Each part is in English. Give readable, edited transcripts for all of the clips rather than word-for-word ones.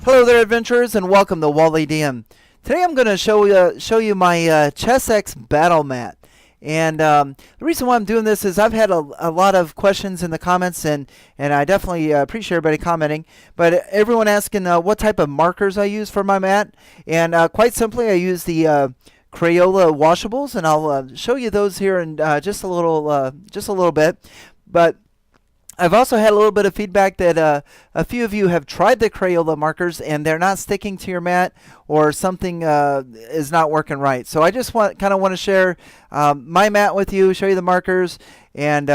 Hello there, adventurers, and welcome to Wally DM. Today I'm going to show you my Chessex Battlemat. And the reason why I'm doing this is I've had a lot of questions in the comments, and I definitely appreciate everybody commenting. But everyone asking what type of markers I use for my mat. And quite simply, I use the Crayola washables, and I'll show you those here in just a little bit. But I've also had a little bit of feedback that a few of you have tried the Crayola markers and they're not sticking to your mat, or something is not working right. So I just want to share my mat with you, show you the markers, and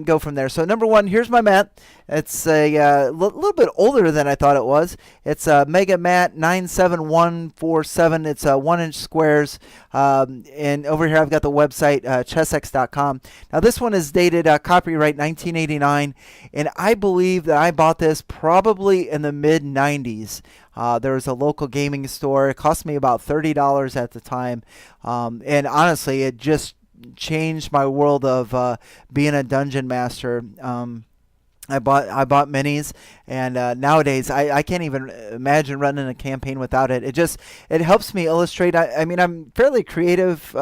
go from there. So number one, here's my mat. It's a little bit older than I thought it was. It's a Megamat 97147. It's 1-inch squares. And over here I've got the website chessex.com. Now this one is dated copyright 1989, and I believe that I bought this probably in the mid-90s. There was a local gaming store. It cost me about $30 at the time, and honestly, it just changed my world of being a dungeon master. I bought minis, and nowadays I can't even imagine running a campaign without it. It helps me illustrate. I mean, I'm fairly creative,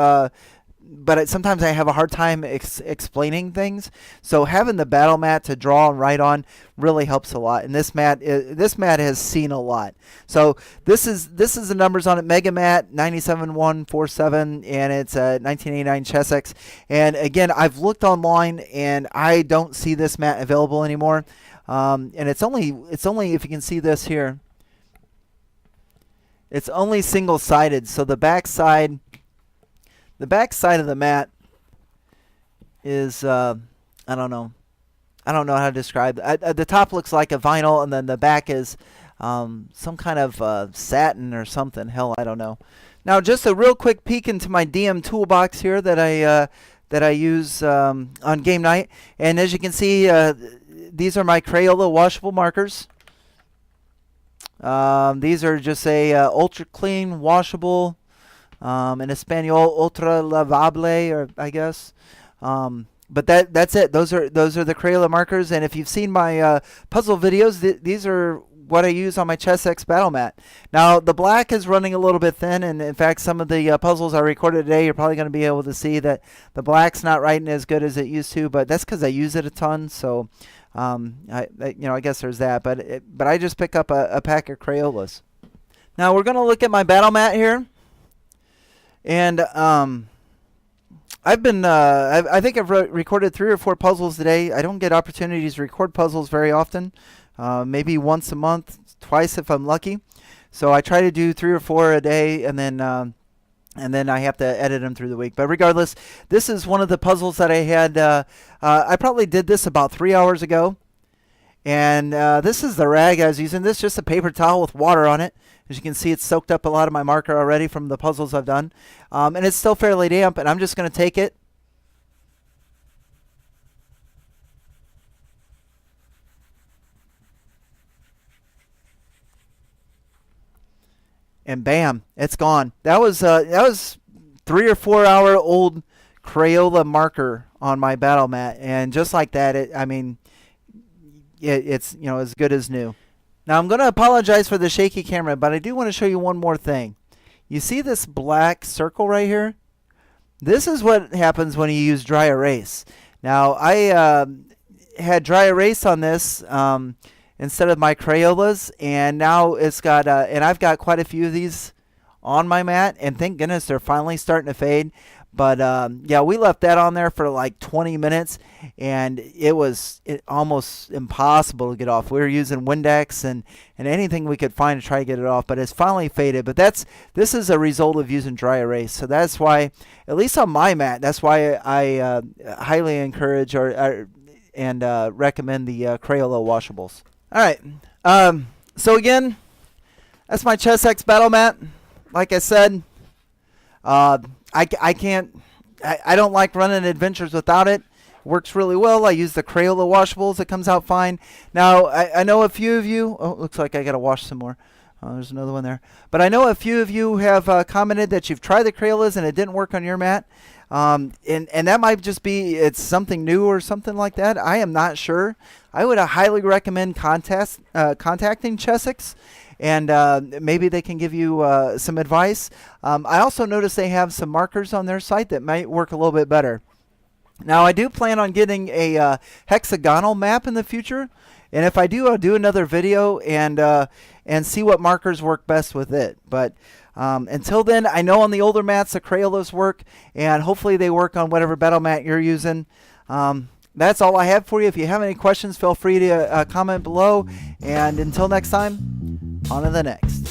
but sometimes I have a hard time explaining things. So having the battle mat to draw and write on really helps a lot. And this mat has seen a lot. So this is the numbers on it: Megamat 97147, and it's a 1989 Chessex. And again, I've looked online and I don't see this mat available anymore. And it's only if you can see this here, it's only single-sided. So the back side of the mat is I don't know how to describe it. The top looks like a vinyl, and then the back is some kind of satin or something. Hell, I don't know. Now, just a real quick peek into my DM toolbox here that I use on game night. And as you can see, these are my Crayola washable markers. These are just a ultra clean washable. In Espanol, ultra lavable, or I guess. But that's it. Those are the Crayola markers. And if you've seen my puzzle videos, these are what I use on my Chessex Battlemat. Now the black is running a little bit thin, and in fact, some of the puzzles I recorded today, you're probably going to be able to see that the black's not writing as good as it used to. But that's because I use it a ton. So I guess there's that. But I just pick up a pack of Crayolas. Now we're going to look at my Battlemat here. And I've been I think I've recorded 3 or 4 puzzles today. I don't get opportunities to record puzzles very often. Maybe once a month, twice if I'm lucky. So I try to do 3 or 4 a day, and then I have to edit them through the week. But regardless, this is one of the puzzles that I had. I probably did this about 3 hours ago. And this is the rag I was using. This is just a paper towel with water on it. As you can see, it's soaked up a lot of my marker already from the puzzles I've done. And it's still fairly damp, and I'm just going to take it. And bam, it's gone. That was 3 or 4 hour old Crayola marker on my battle mat. And just like that, it's as good as new. Now I'm going to apologize for the shaky camera, but I do want to show you one more thing. You see this black circle right here? This is what happens when you use dry erase. Now I had dry erase on this instead of my Crayolas, and now it's got and I've got quite a few of these on my mat, and thank goodness they're finally starting to fade. But yeah, we left that on there for like 20 minutes, and it was almost impossible to get off. We were using Windex and anything we could find to try to get it off, but it's finally faded. But this is a result of using dry erase. So that's why, at least on my mat, that's why I highly encourage and recommend the Crayola washables. All right. So again, that's my Chessex Battlemat. Like I said, I don't like running adventures without it. Works really well. I use the Crayola washables. It comes out fine. Now, I know a few of you... Oh, it looks like I got to wash some more. There's another one there. But I know a few of you have commented that you've tried the Crayolas and it didn't work on your mat. And that might just be it's something new or something like that. I am not sure. I would highly recommend contacting Chessex and maybe they can give you some advice. I also noticed they have some markers on their site that might work a little bit better. Now, I do plan on getting a hexagonal map in the future, and if I do, I'll do another video and see what markers work best with it. But until then, I know on the older mats the Crayolas work, and hopefully they work on whatever battle mat you're using. That's all I have for you. If you have any questions, feel free to comment below. And until next time, on to the next.